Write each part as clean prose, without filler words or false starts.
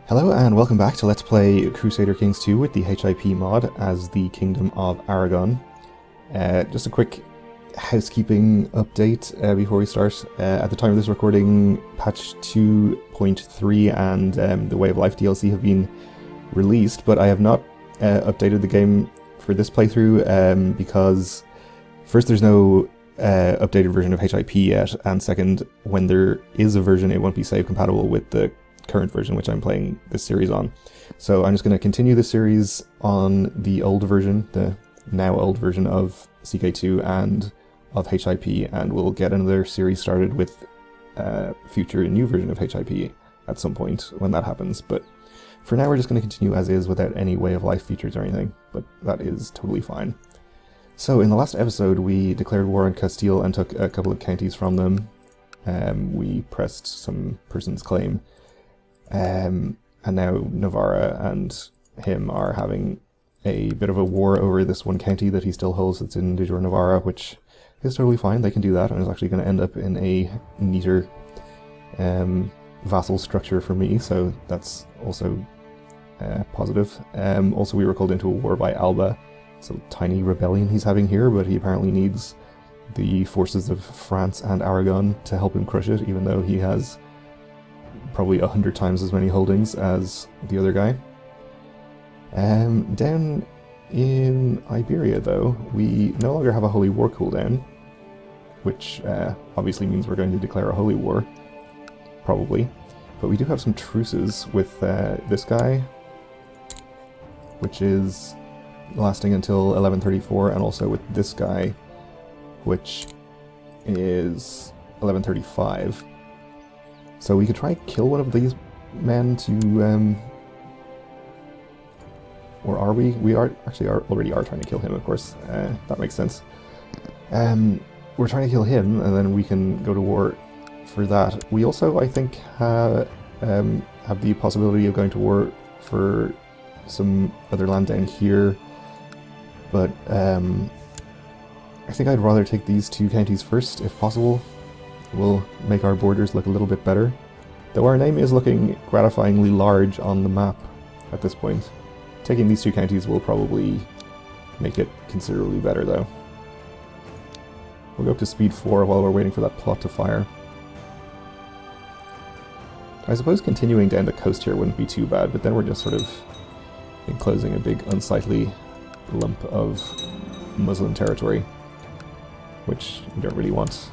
Hello and welcome back to Let's Play Crusader Kings 2 with the HIP mod as the Kingdom of Aragon. Just a quick housekeeping update before we start. At the time of this recording, patch 2.3 and the Way of Life DLC have been released, but I have not updated the game for this playthrough because first, there's no updated version of HIP yet, and second, when there is a version, it won't be save compatible with the current version which I'm playing this series on. So I'm just going to continue the series on the old version, the now old version of CK2 and of HIP, and we'll get another series started with a future new version of HIP at some point when that happens. But for now we're just going to continue as is without any Way of Life features or anything, but that is totally fine. So in the last episode we declared war on Castile and took a couple of counties from them. We pressed some person's claim. And now Navarra and him are having a bit of a war over this one county that he still holds that's in de jure Navarra, which is totally fine. They can do that, and it's actually going to end up in a neater vassal structure for me, so that's also positive. Also, we were called into a war by Alba. It's a tiny rebellion he's having here, but he apparently needs the forces of France and Aragon to help him crush it, even though he has probably 100 times as many holdings as the other guy. Down in Iberia, though, we no longer have a holy war cooldown, which obviously means we're going to declare a holy war, probably. But we do have some truces with this guy, which is lasting until 1134, and also with this guy, which is 1135. So we could try and kill one of these men to, or are we? We are actually already trying to kill him, of course. That makes sense. We're trying to kill him, and then we can go to war for that. We also, I think, have the possibility of going to war for some other land down here, but I think I'd rather take these two counties first, if possible. Will make our borders look a little bit better, though our name is looking gratifyingly large on the map at this point. Taking these two counties will probably make it considerably better, though. We'll go up to speed 4 while we're waiting for that plot to fire. I suppose continuing down the coast here wouldn't be too bad, but then we're just sort of enclosing a big unsightly lump of Muslim territory, which you don't really want.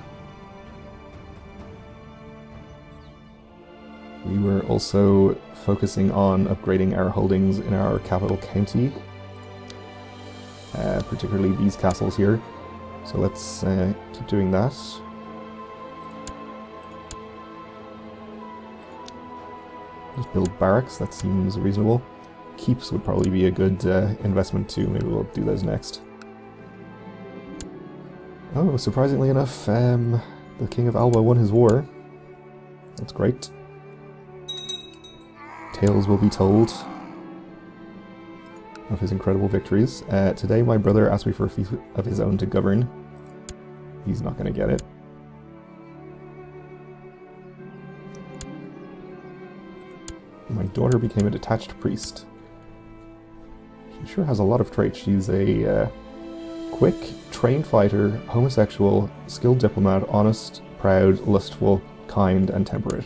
We were also focusing on upgrading our holdings in our capital county, particularly these castles here. So let's keep doing that. Just build barracks, that seems reasonable. Keeps would probably be a good investment too, maybe we'll do those next. Oh, surprisingly enough, the King of Alba won his war. That's great. Tales will be told of his incredible victories. Today my brother asked me for a fief of his own to govern. He's not going to get it. My daughter became a detached priest. She sure has a lot of traits. She's a quick, trained fighter, homosexual, skilled diplomat, honest, proud, lustful, kind, and temperate.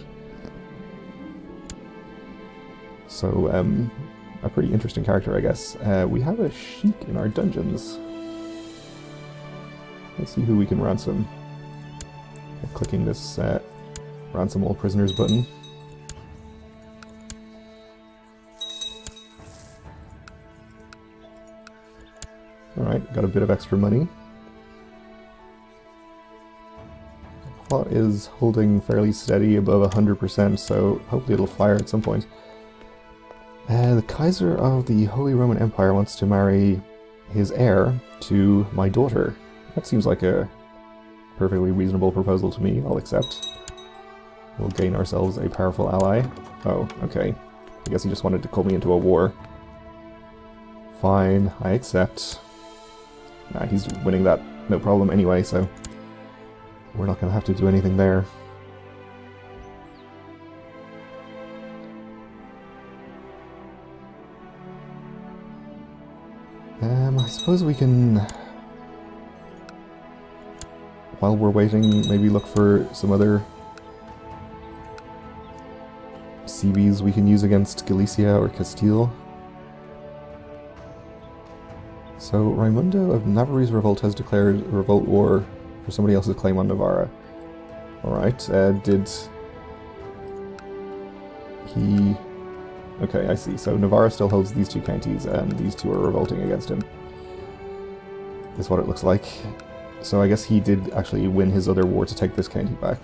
So, a pretty interesting character, I guess. We have a sheik in our dungeons. Let's see who we can ransom. By clicking this ransom all prisoners button. Alright, got a bit of extra money. The plot is holding fairly steady above 100%, so hopefully it'll fire at some point. The Kaiser of the Holy Roman Empire wants to marry his heir to my daughter. That seems like a perfectly reasonable proposal to me. I'll accept. We'll gain ourselves a powerful ally. Oh, okay. I guess he just wanted to call me into a war. Fine, I accept. Nah, he's winning that no problem anyway, so we're not going to have to do anything there. I suppose we can, while we're waiting, maybe look for some other CBs we can use against Galicia or Castile. So Raimundo of Navarre's revolt has declared a revolt war for somebody else's claim on Navarra. Alright, did he... Okay, I see. So Navarra still holds these two counties, and these two are revolting against him. Is what it looks like. So I guess he did actually win his other war to take this county back.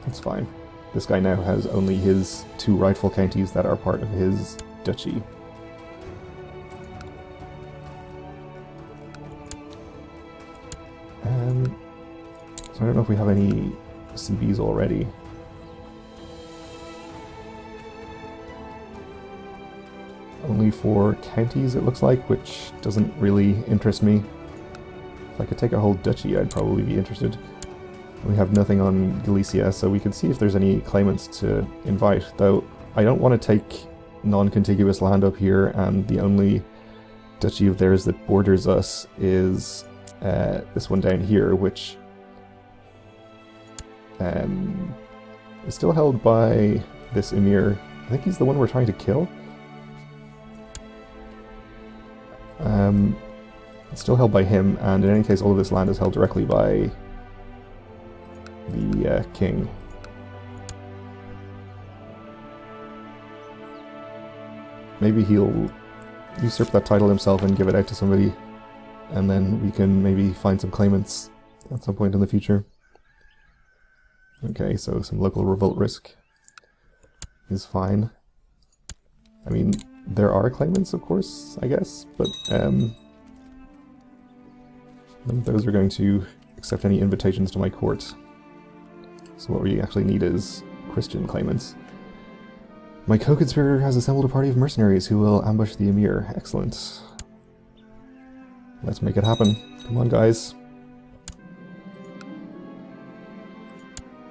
That's fine. This guy now has only his two rightful counties that are part of his duchy. So I don't know if we have any CBs already. Only 4 counties it looks like, which doesn't really interest me. If I could take a whole duchy, I'd probably be interested. We have nothing on Galicia, so we can see if there's any claimants to invite, though I don't want to take non-contiguous land up here, and the only duchy of theirs that borders us is this one down here, which is still held by this emir. I think he's the one we're trying to kill. It's still held by him, and in any case all of this land is held directly by the king. Maybe he'll usurp that title himself and give it out to somebody, and then we can maybe find some claimants at some point in the future. Okay, so some local revolt risk is fine. I mean, there are claimants, of course, I guess, but none of those are going to accept any invitations to my court. So what we actually need is Christian claimants. My co-conspirator has assembled a party of mercenaries who will ambush the emir. Excellent. Let's make it happen. Come on, guys.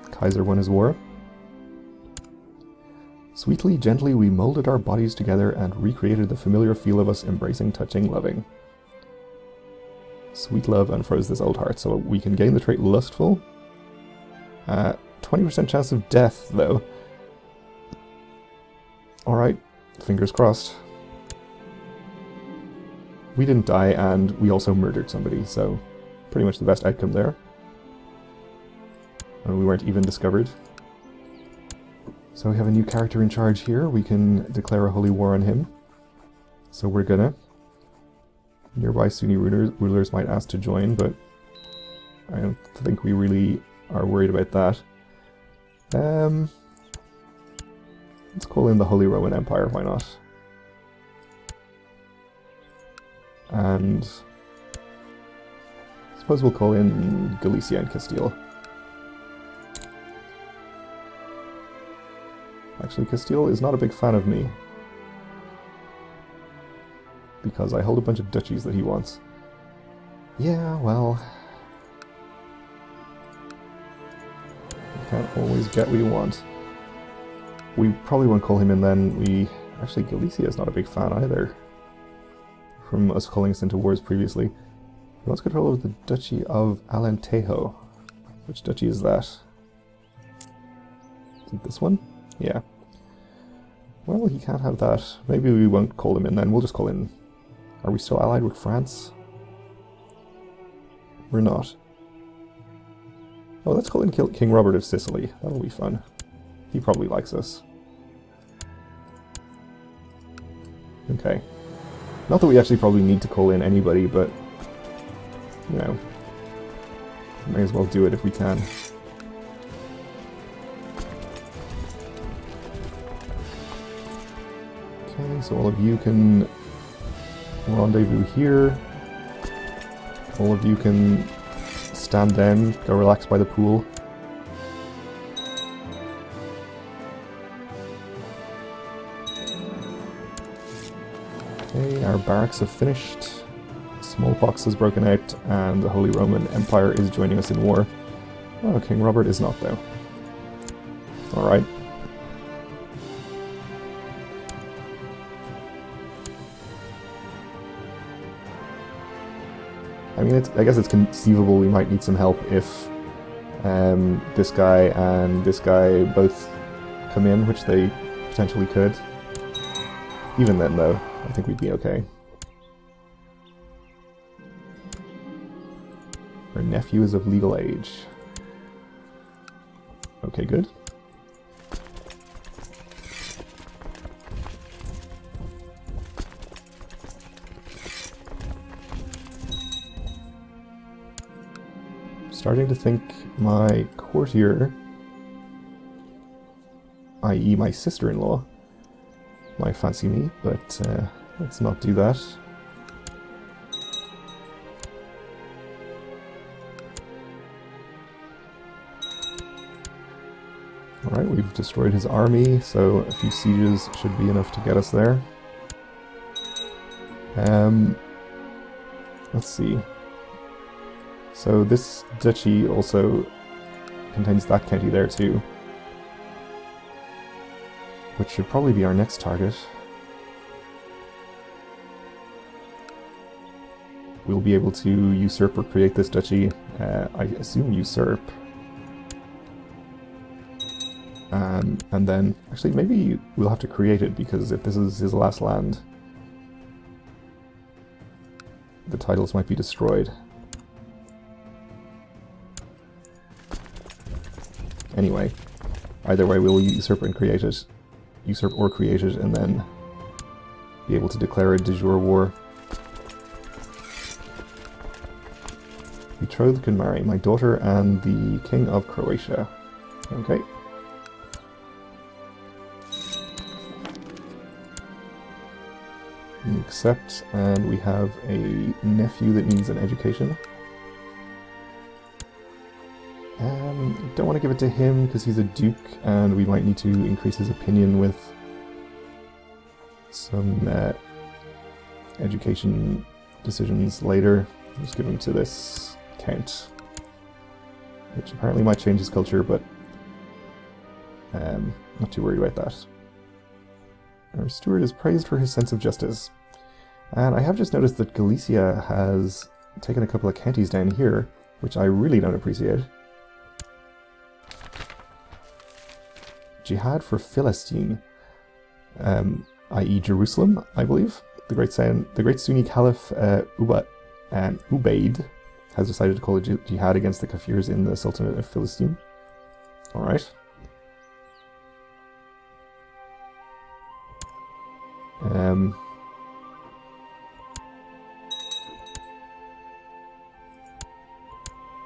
Kaiser won his war. Sweetly, gently, we molded our bodies together and recreated the familiar feel of us embracing, touching, loving. Sweet love unfroze this old heart, so we can gain the trait lustful. 20% chance of death, though. Alright, fingers crossed. We didn't die, and we also murdered somebody, so pretty much the best outcome there. And we weren't even discovered. So we have a new character in charge here. We can declare a holy war on him. So we're gonna. Nearby Sunni rulers might ask to join, but I don't think we really are worried about that. Let's call in the Holy Roman Empire, why not? And I suppose we'll call in Galicia and Castile. Actually, Castile is not a big fan of me, because I hold a bunch of duchies that he wants. Yeah, well, we can't always get what we want. We probably won't call him in then. Actually, Galicia is not a big fan either, from us calling us into wars previously. He wants control over the Duchy of Alentejo. Which duchy is that? Is it this one? Yeah. Well, he can't have that. Maybe we won't call him in then. We'll just call in... Are we still allied with France? We're not. Oh, let's call in King Robert of Sicily. That'll be fun. He probably likes us. Okay. Not that we actually probably need to call in anybody, but... You know... May as well do it if we can. Okay, so all of you can rendezvous here. All of you can stand down, go relax by the pool. Okay, our barracks have finished. Smallpox has broken out, and the Holy Roman Empire is joining us in war. Oh, King Robert is not, though. Alright. I mean, I guess it's conceivable we might need some help if this guy and this guy both come in, which they potentially could. Even then, though, I think we'd be okay. Our nephew is of legal age. Okay, good. Starting to think my courtier, i.e. my sister-in-law, might fancy me, but let's not do that. Alright, we've destroyed his army, so a few sieges should be enough to get us there. Let's see. So this duchy also contains that county there too, which should probably be our next target. We'll be able to usurp or create this duchy. I assume usurp. And then, actually maybe we'll have to create it, because if this is his last land, the titles might be destroyed. Anyway, either way we'll usurp and create it. Usurp or create it, and then be able to declare a de jure war. Betrothed can marry my daughter and the King of Croatia. Okay. We accept, and we have a nephew that needs an education. Don't want to give it to him because he's a duke, and we might need to increase his opinion with some education decisions later. Just give him to this count, which apparently might change his culture, but not too worried about that. Our steward is praised for his sense of justice. And I have just noticed that Galicia has taken a couple of counties down here, which I really don't appreciate. Jihad for Philistine, i.e. Jerusalem, I believe. The great Sunni Caliph Ubayd has decided to call a jihad against the Kafirs in the Sultanate of Philistine. Alright.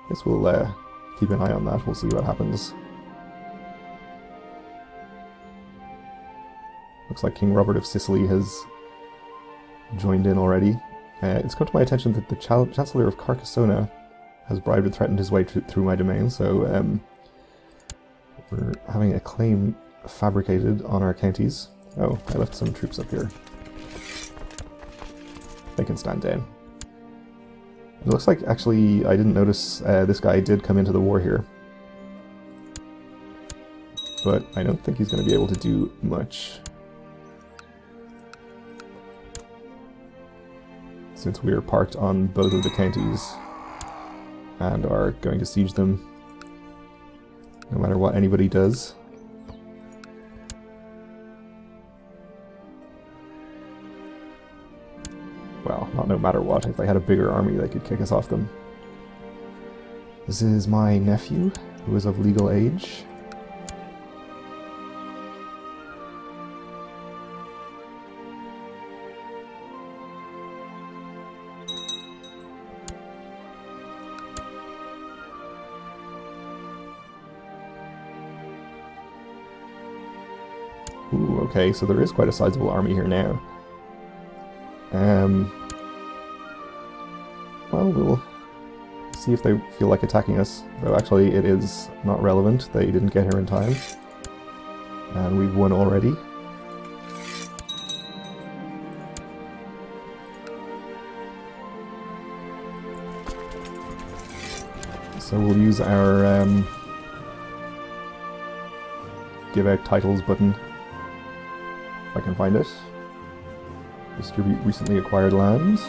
Guess we'll keep an eye on that. We'll see what happens. Looks like King Robert of Sicily has joined in already. It's come to my attention that the Chancellor of Carcassonne has bribed and threatened his way through my domain, so we're having a claim fabricated on our counties. Oh, I left some troops up here. They can stand down. It looks like, actually, I didn't notice this guy did come into the war here. But I don't think he's going to be able to do much, since we are parked on both of the counties and are going to siege them no matter what anybody does. Well, not no matter what. If they had a bigger army, they could kick us off them. This is my nephew, who is of legal age. Ooh, okay, so there is quite a sizable army here now. Well, we'll see if they feel like attacking us. Though actually it is not relevant, they didn't get here in time. And we've won already. So we'll use our give out titles button, if I can find it. Distribute recently acquired lands.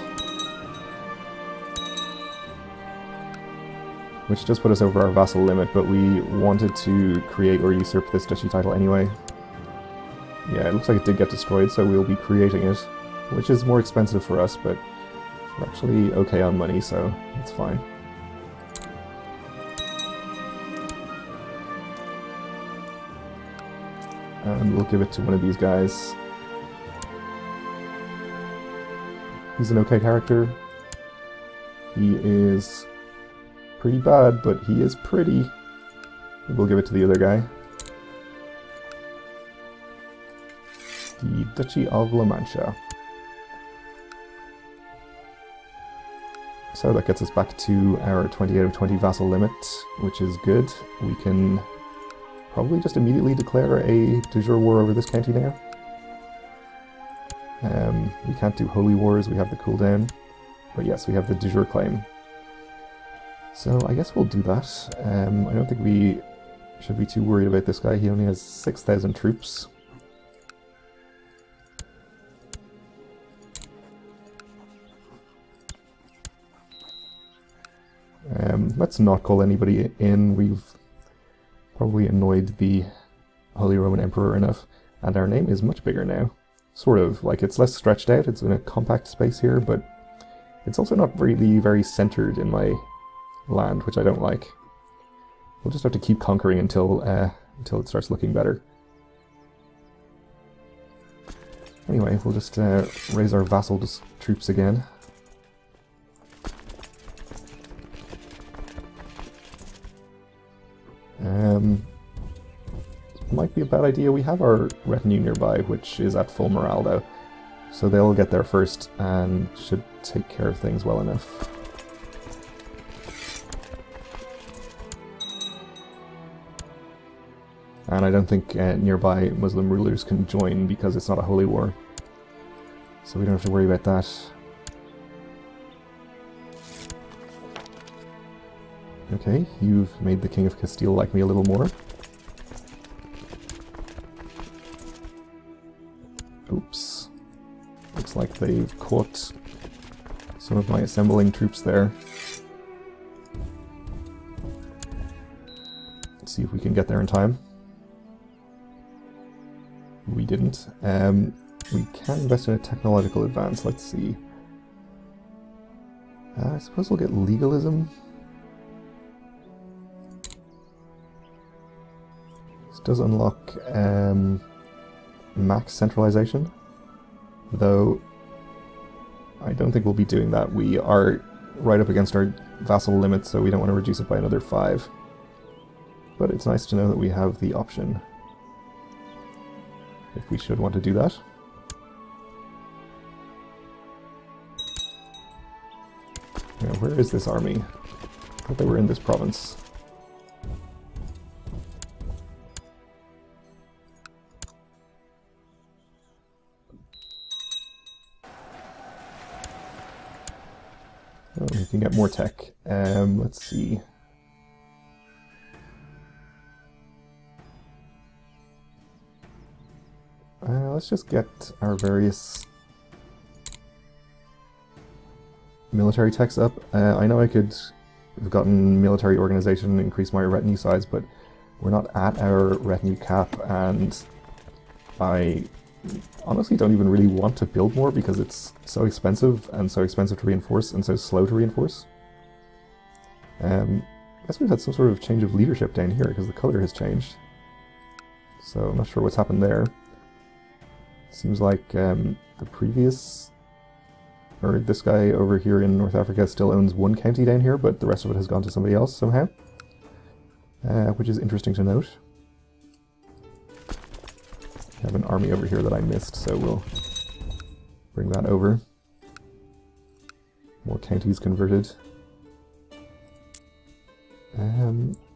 which does put us over our vassal limit, but we wanted to create or usurp this duchy title anyway. Yeah, it looks like it did get destroyed, so we'll be creating it, which is more expensive for us, but we're actually okay on money, so it's fine. And we'll give it to one of these guys. He's an okay character. He is pretty bad, but he is pretty. We'll give it to the other guy. The Duchy of La Mancha. So that gets us back to our 20 out of 20 vassal limit, which is good. We can probably just immediately declare a de jure war over this county now. We can't do holy wars, we have the cooldown. But yes, we have the de jure claim. So I guess we'll do that. I don't think we should be too worried about this guy. He only has 6,000 troops. Let's not call anybody in. We've probably annoyed the Holy Roman Emperor enough. And our name is much bigger now. Sort of. Like, it's less stretched out. It's in a compact space here, but it's also not really very centered in my land, which I don't like. We'll just have to keep conquering until it starts looking better. Anyway, we'll just raise our vassal troops again. Might be a bad idea. We have our retinue nearby, which is at full morale though. So they'll get there first and should take care of things well enough. And I don't think nearby Muslim rulers can join because it's not a holy war. So we don't have to worry about that. Okay, you've made the King of Castile like me a little more. Oops. Looks like they've caught some of my assembling troops there. Let's see if we can get there in time. We didn't. We can invest in a technological advance. Let's see. I suppose we'll get legalism. This does unlock max centralization, though I don't think we'll be doing that. We are right up against our vassal limit, so we don't want to reduce it by another 5. But it's nice to know that we have the option, if we should want to do that. Now, where is this army? I thought they were in this province. Oh, we can get more tech. Let's see. Let's just get our various military techs up. I know I could have gotten military organization, increase my retinue size, but we're not at our retinue cap, and I honestly don't even really want to build more because it's so expensive to reinforce and so slow to reinforce. I guess we've had some sort of change of leadership down here because the color has changed. So I'm not sure what's happened there. Seems like the previous, or this guy over here in North Africa still owns one county down here, but the rest of it has gone to somebody else somehow, which is interesting to note. I have an army over here that I missed, so we'll bring that over. More counties converted.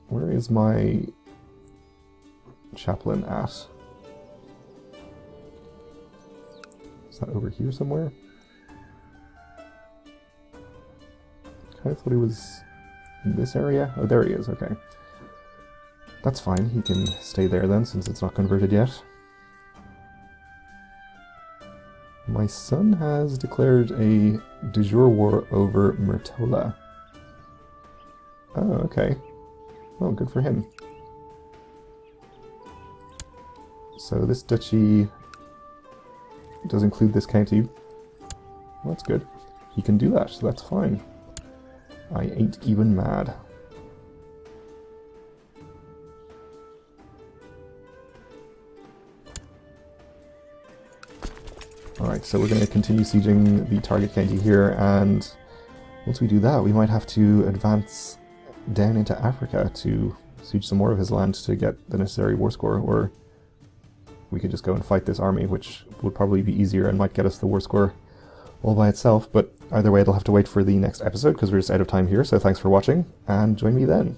Where is my chaplain at? Is that over here somewhere? I thought he was in this area. Oh, there he is, okay. That's fine, he can stay there then, since it's not converted yet. My son has declared a de jure war over Myrtola. Oh, okay. Well, good for him. So this duchy does include this county. Well, that's good. He can do that, so that's fine. I ain't even mad. Alright, so we're going to continue sieging the target county here, and once we do that, we might have to advance down into Africa to siege some more of his land to get the necessary war score, or we could just go and fight this army, which would probably be easier and might get us the war score all by itself, but either way it'll have to wait for the next episode because we're just out of time here, so thanks for watching, and join me then.